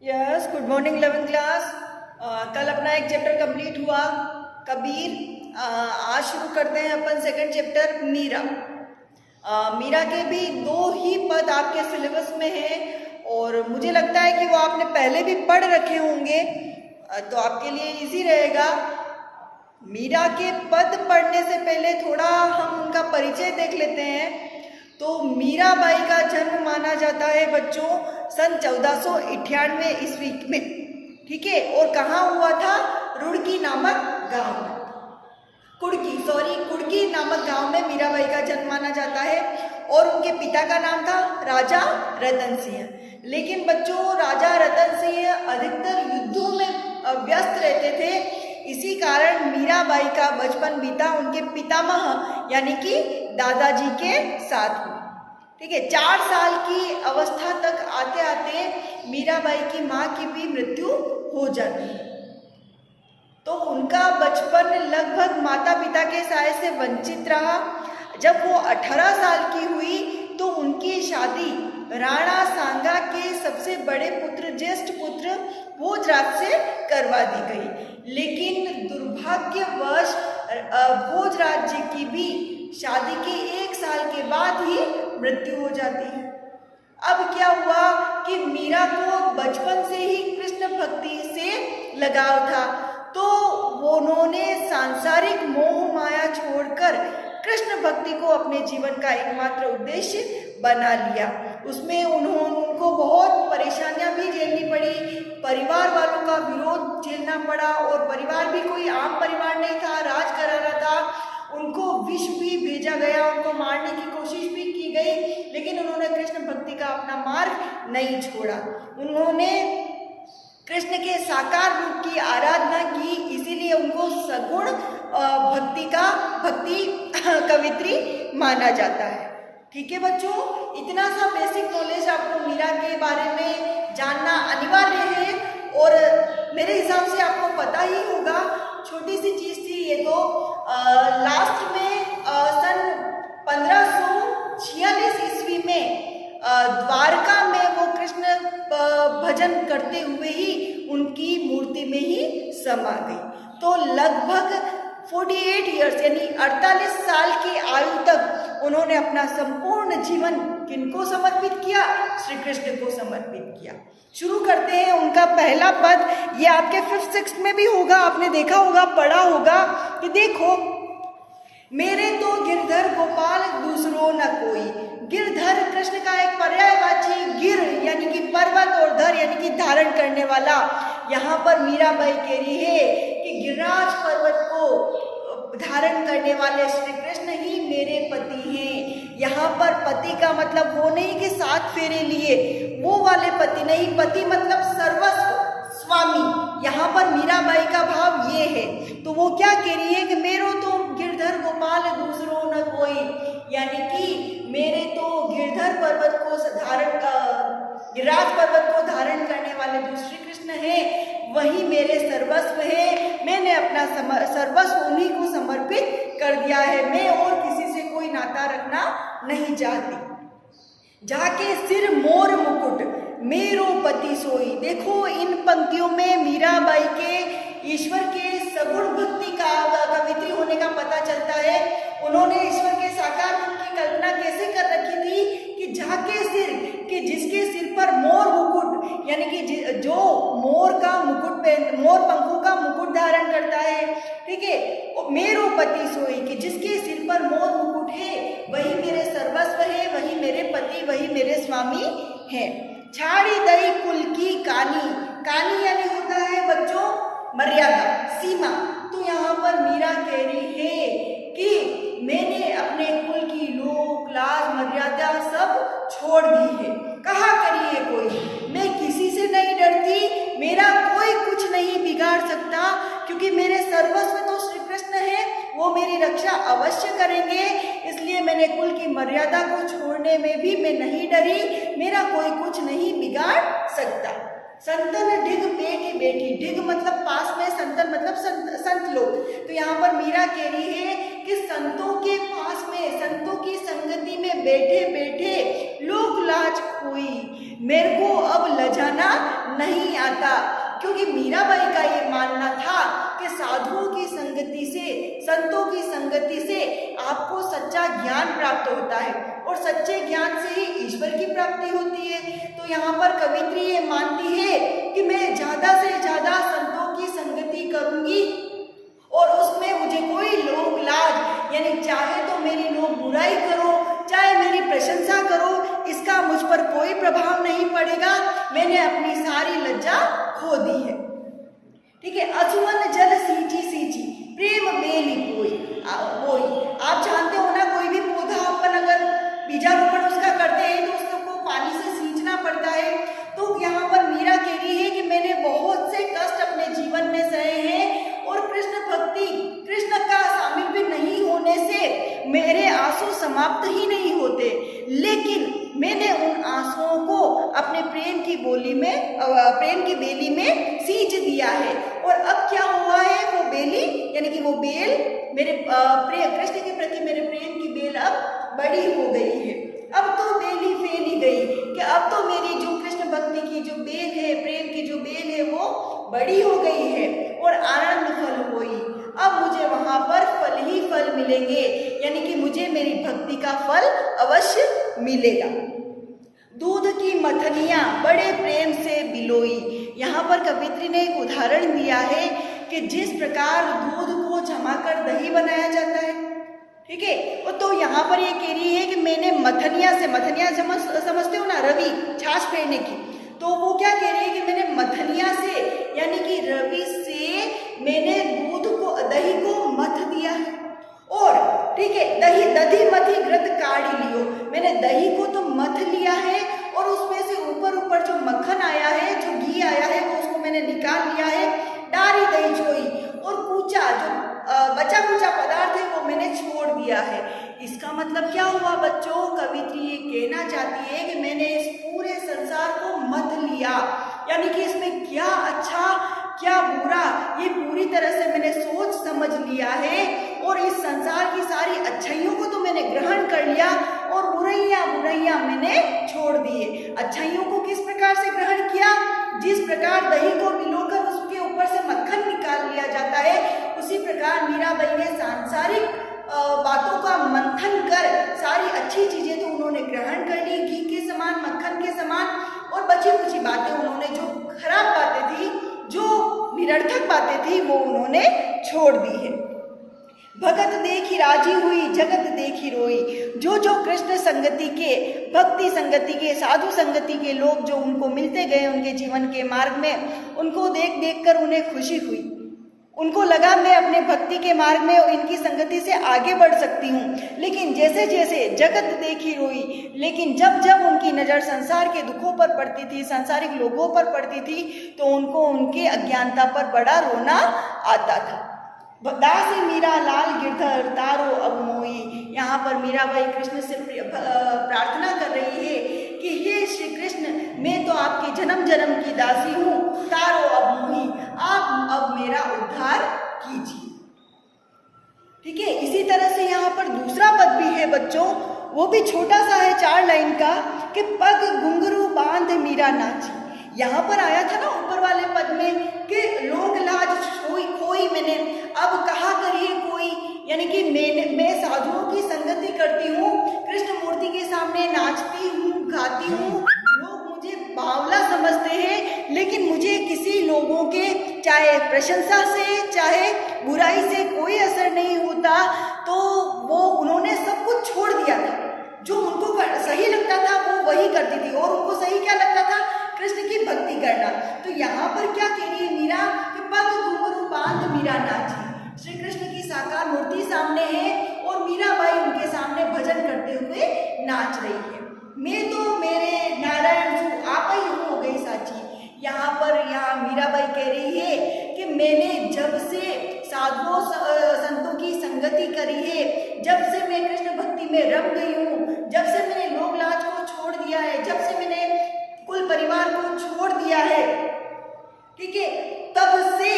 Yes, good morning 11th class. कल अपना एक चैप्टर कंप्लीट हुआ कबीर। आज शुरू करते हैं अपन सेकंड चैप्टर मीरा। मीरा के भी दो ही पद आपके सिलेबस में हैं और मुझे लगता है कि वो आपने पहले भी पढ़ रखे होंगे, तो आपके लिए इजी रहेगा। मीरा के पद पढ़ने से पहले थोड़ा हम उनका परिचय देख लेते हैं। तो मीराबाई का जन्म माना जाता है बच्चों सन 1498 ईस्वी में, ठीक है। और कहाँ हुआ था? रुड़की नामक गांव में, कुड़की नामक गांव में मीराबाई का जन्म माना जाता है। और उनके पिता का नाम था राजा रतन सिंह। लेकिन बच्चों, राजा रतन सिंह अधिकतर युद्धों में व्यस्त रहते थे, इसी कारण मीराबाई का बचपन बीता उनके पितामह यानी कि दादाजी के साथ हुआ, ठीक है। 4 साल की अवस्था तक आते आते मीराबाई की माँ की भी मृत्यु हो जाती है। तो उनका बचपन लगभग माता पिता के साय से वंचित रहा। जब वो 18 साल की हुई तो उनकी शादी राणा सांगा के सबसे बड़े पुत्र, ज्येष्ठ पुत्र भोजराज से करवा दी गई। लेकिन दुर्भाग्यवश भोजराज जी की भी शादी के 1 साल के बाद ही मृत्यु हो जाती है। अब क्या हुआ कि मीरा को बचपन से ही कृष्ण भक्ति से लगाव था, तो उन्होंने सांसारिक मोह माया छोड़कर कृष्ण भक्ति को अपने जीवन का एकमात्र उद्देश्य बना लिया। उसमें उनको बहुत परेशानियां भी झेलनी पड़ी, परिवार वालों का विरोध झेलना पड़ा। और परिवार भी कोई आम परिवार नहीं था, राजघराना था। उनको विष भी भेजा गया, उनको मारने की कोशिश भी की गई, लेकिन उन्होंने कृष्ण भक्ति का अपना मार्ग नहीं छोड़ा। उन्होंने कृष्ण के साकार रूप की आराधना की, इसीलिए उनको सगुण भक्ति कवित्री माना जाता है, ठीक है बच्चों। इतना सा बेसिक नॉलेज आपको मीरा के बारे में जानना अनिवार्य है और मेरे हिसाब से आपको पता ही होगा। छोटी सी चीज थी ये तो। लास्ट में सन 1546 ईस्वी में द्वारका में वो कृष्ण भजन करते हुए ही उनकी मूर्ति में ही समा गई। तो लगभग 48 ईयर्स यानी 48 साल की आयु तक उन्होंने अपना संपूर्ण जीवन किनको समर्पित किया? श्री कृष्ण को समर्पित किया। शुरू करते हैं उनका पहला पद। ये आपके 5th 6th में भी होगा, आपने देखा होगा, पढ़ा होगा कि देखो, मेरे तो गिरधर गोपाल दूसरो न कोई। गिरधर कृष्ण का एक पर्यायवाची, गिर यानी कि पर्वत और धर यानी कि धारण करने वाला। यहाँ पर मीराबाई कह रही है कि गिरिराज पर्वत को धारण करने वाले श्री कृष्ण ही मेरे पति हैं। यहाँ पर पति का मतलब वो नहीं कि 7 फेरे लिए, वो वाले पति नहीं। पति मतलब सर्वस्व, स्वामी। यहाँ पर मीराबाई का भाव ये है। तो वो क्या कह रही है कि मेरो तो गिरधर गोपाल दूसरो न कोई, यानी कि मेरे तो गिरधर पर्वत को गिरिराज पर्वत को धारण करने वाले जो श्री कृष्ण हैं, वही मेरे सर्वस्व है। मैंने अपना सर्वस्व उन्हीं को समर्पित कर दिया है। मैं और किसी से कोई नाता रखना नहीं चाहती। जाके सिर मोर मुकुट मेरो पति सोई। देखो, इन पंक्तियों में मीराबाई के ईश्वर के सगुण भक्ति का कवित्री होने का पता चलता है। उन्होंने ईश्वर के साकार रूप की कल्पना कैसे कर रखी थी कि जाके सिर, कि जिसके सिर पर मोर मुकुट यानी कि जो मोर का मुकुट, मोर पंखों का मुकुट धारण करता है, ठीक है। मेरो पति सोई, कि जिसके सिर पर मोर मुकुट है वही मेरे सर्वस्व है, वही मेरे पति, वही मेरे स्वामी है। छाड़ी दई कुल की कानी। कानी यानी होता है बच्चों मर्यादा, सीमा। तो यहाँ पर मीरा कह रही है कि मैंने अपने कुल की लोक लाज मर्यादा सब छोड़ दी है। कहा करिए कोई, मैं किसी से नहीं डरती, मेरा कोई कुछ नहीं बिगाड़ सकता, क्योंकि मेरे सर्वस्व तो श्री कृष्ण है, वो मेरी रक्षा अवश्य करेंगे। इसलिए मैंने कुल की मर्यादा को छोड़ने में भी मैं नहीं डरी, मेरा कोई कुछ नहीं बिगाड़ सकता। संतन ढिग पे की बेटी, ढिग मतलब पास में, संतन मतलब संत लोग। तो यहाँ पर मीरा कह रही है कि संतों के पास में, संतों की संगति में बैठे बैठे लोक लाज खोई, मेरे को अब लजाना नहीं आता। क्योंकि मीराबाई का ये मानना था कि साधुओं की संगति से, संतों की संगति से आपको सच्चा ज्ञान प्राप्त होता है और सच्चे ज्ञान से ही ईश्वर की प्राप्ति होती है। तो यहाँ पर कवित्री ये मानती है कि मैं ज़्यादा से ज़्यादा संतों की संगति करूँगी और उसमें मुझे कोई लोक लाज, यानी चाहे तो मेरी लोग बुराई करो, चाहे मेरी प्रशंसा करो, इसका मुझ पर कोई प्रभाव नहीं पड़ेगा। मैंने अपनी सारी लज्जा खो दी है। ठीक है। असुवन जल सींची सींची, प्रेम बेली बोई। आप जानते हो ना, कोई भी पौधा अपन अगर बीजारोपण उसका करते हैं तो उसको पानी से सींचना पड़ता है। तो यहाँ पर मीरा कह रही है कि मैंने बहुत से कष्ट अपने जीवन में सहे हैं और कृष्ण भक्ति, कृष्ण का शामिल भी नहीं होने से मेरे आंसू समाप्त ही नहीं होते, लेकिन मैंने उन आंसुओं को अपने प्रेम की बोली में, प्रेम की बेली में सींच दिया है। और अब क्या हुआ है, वो बेली यानी कि वो बेल, मेरे कृष्ण के प्रति मेरे प्रेम की बेल अब बड़ी हो गई है। अब तो बेली फैली गई कि अब तो मेरी जो कृष्ण भक्ति की जो बेल है, प्रेम की जो बेल है, वो बड़ी हो गई है और आनंद फल हुई। अब मुझे वहां पर फल ही फल मिलेंगे, यानी कि मुझे मेरी भक्ति का फल अवश्य मिलेगा। दूध की मथनियाँ बड़े प्रेम से बिलोई। यहाँ पर कवित्री ने एक उदाहरण दिया है कि जिस प्रकार दूध को जमाकर दही बनाया जाता है, ठीक है, तो यहाँ पर ये कह रही है कि मैंने मथनिया से, मथनिया समझते हो ना, रवि, छाछ फेरने की, तो वो क्या कह रही है कि मैंने मथनिया से यानी कि रवि से मैंने दूध को, दही को मथ दिया है। और ठीक है, दही मथी घृत काढ़ी लियो, मैंने दही को तो मथ लिया है और उसमें से ऊपर जो मक्खन आया है, जो घी आया है, वो उसको मैंने निकाल लिया है। डारी दही छोई, और कूचा जो बचा कुचा पदार्थ है वो मैंने छोड़ दिया है। इसका मतलब क्या हुआ बच्चों, कवित्री ये कहना चाहती है कि मैंने इस पूरे संसार को मथ लिया, यानी कि इसमें क्या अच्छा क्या बुरा ये पूरी तरह से मैंने सोच समझ लिया है और इस संसार की सारी अच्छाइयों को तो मैंने ग्रहण कर लिया और बुराइयां मैंने छोड़ दी है। अच्छाइयों को किस प्रकार से ग्रहण किया, जिस प्रकार दही को मिलोकर उसके ऊपर से मक्खन निकाल लिया जाता है, उसी प्रकार मीराबाई ने सांसारिक बातों का मंथन कर सारी अच्छी चीजें तो उन्होंने ग्रहण कर ली, घी के समान, मक्खन के समान, और बची कुछ बातें उन्होंने, जो खराब बातें थी, जो निरर्थक बातें थी, वो उन्होंने छोड़ दी है। भगत देखी राजी हुई, जगत देखी रोई। जो कृष्ण संगति के, भक्ति संगति के, साधु संगति के लोग जो उनको मिलते गए उनके जीवन के मार्ग में, उनको देख देख कर उन्हें खुशी हुई। उनको लगा मैं अपने भक्ति के मार्ग में और इनकी संगति से आगे बढ़ सकती हूँ। लेकिन जैसे जैसे जगत देखी रोई, लेकिन जब जब उनकी नज़र संसार के दुखों पर पड़ती थी, सांसारिक लोगों पर पड़ती थी, तो उनको उनके अज्ञानता पर बड़ा रोना आता था। दासी मीरा लाल गिरधर तारो अब मोई। यहाँ पर मीराबाई कृष्ण से प्रार्थना कर रही है कि हे श्री कृष्ण, मैं तो आपकी जन्म जन्म की दासी हूँ, तारो अब मोही, आप अब मेरा उद्धार कीजिए। ठीक है। इसी तरह से यहाँ पर दूसरा पद भी है बच्चों, वो भी छोटा सा है, 4 लाइन का, कि पग घुंघरू बांध मीरा नाची। यहाँ पर आया था ना ऊपर वाले पद में कि लोक लाज खोई मैंने, अब कहा करिए कोई, यानी कि मैं साधुओं की संगति करती हूँ, कृष्ण मूर्ति के सामने नाचती हूँ, गाती हूँ, लोग मुझे बावला समझते हैं, लेकिन मुझे किसी लोगों के चाहे प्रशंसा से चाहे बुराई से कोई असर नहीं होता। तो वो उन्होंने सब कुछ छोड़ दिया था, जो उनको सही लगता था वो वही करती थी, और उनको सही क्या लगता था, कृष्ण की भक्ति करना। तो यहाँ पर क्या कह रही है मीरा कि पग घुंघरू बांध मीरा नाची। श्री कृष्ण की साकार मूर्ति सामने है और मीराबाई उनके सामने भजन करते हुए नाच रही है। मैं तो मेरे नारायण जू आप ही हो गई साची। यहाँ मीराबाई कह रही है कि मैंने जब से साधुओं संतों की संगति करी है, जब से मैं कृष्ण भक्ति में रम गई हूँ, जब से मैंने लोक लाज को छोड़ दिया है, जब से मैंने कुल परिवार को छोड़ दिया है, ठीक है, तब से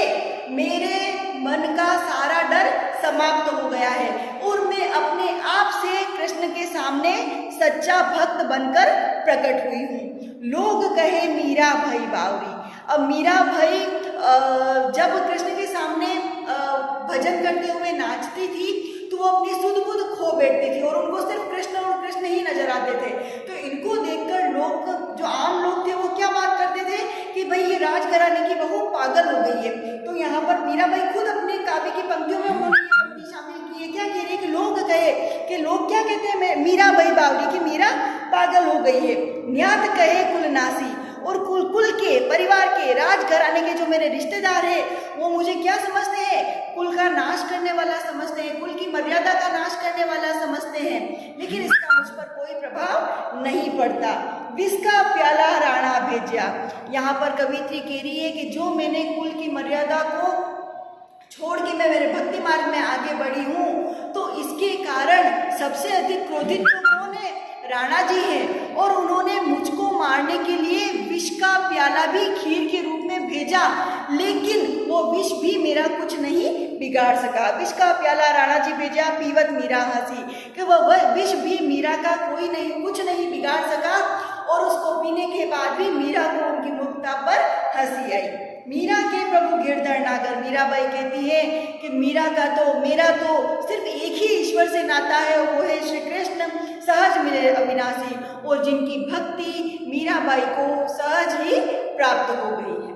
मेरे मन का सारा डर समाप्त हो गया है और मैं अपने आप से कृष्ण के सामने सच्चा भक्त बनकर प्रकट हुई हूँ। लोग कहे मीरा भाई बावरी। अब मीरा भाई जब कृष्ण के सामने भजन करते हुए नाचती थी तो वो अपनी सुध बुध खो बैठती थी और उनको सिर्फ कृष्ण और कृष्ण ही नजर आते थे। तो इनको देखकर लोग, जो आम लोग थे, वो क्या बात करते थे कि भाई ये राजघराने की बहू पागल हो गई है। तो यहाँ पर मीराबाई खुद अपने काव्य की पंक्तियों में उन्होंने ये पंक्ति शामिल की है। क्या कह रही है कि लोग कहे कि लोग क्या कहते हैं मीराबाई बावरी की मीरा पागल हो गई है। न्यात कहे कुलनासी, और कुल के परिवार के राजघराने के जो मेरे रिश्तेदार हैं वो मुझे क्या समझते हैं, कुल का नाश करने वाला समझते हैं, कुल की मर्यादा का नाश करने वाला समझते हैं, लेकिन इसका मुझ पर कोई प्रभाव नहीं पड़ता। विष का प्याला राणा भेजा। यहाँ पर कवित्री कह रही है कि जो मैंने कुल की मर्यादा को छोड़ के मैं मेरे भक्ति मार्ग में आगे बढ़ी हूँ, तो इसके कारण सबसे अधिक क्रोधित तो कौन है, राणा जी हैं। और उन्होंने मुझको मारने के लिए विष का प्याला भी खीर के रूप में भेजा, लेकिन वो विष भी मेरा कुछ नहीं बिगाड़ सका। विष का प्याला राणा जी भेजा, पीवत मीरा हंसी, कि वह विष भी मीरा का कुछ नहीं बिगाड़ सका और उसको पीने के बाद भी मीरा को उनकी मूर्खता पर हंसी आई। मीरा के प्रभु गिरधर नागर। मीराबाई कहती है कि मेरा तो सिर्फ एक ही ईश्वर से नाता है, वो है श्री कृष्ण सहज मिले अविनाशी, और जिनकी भक्ति मीराबाई को सहज ही प्राप्त हो गई है।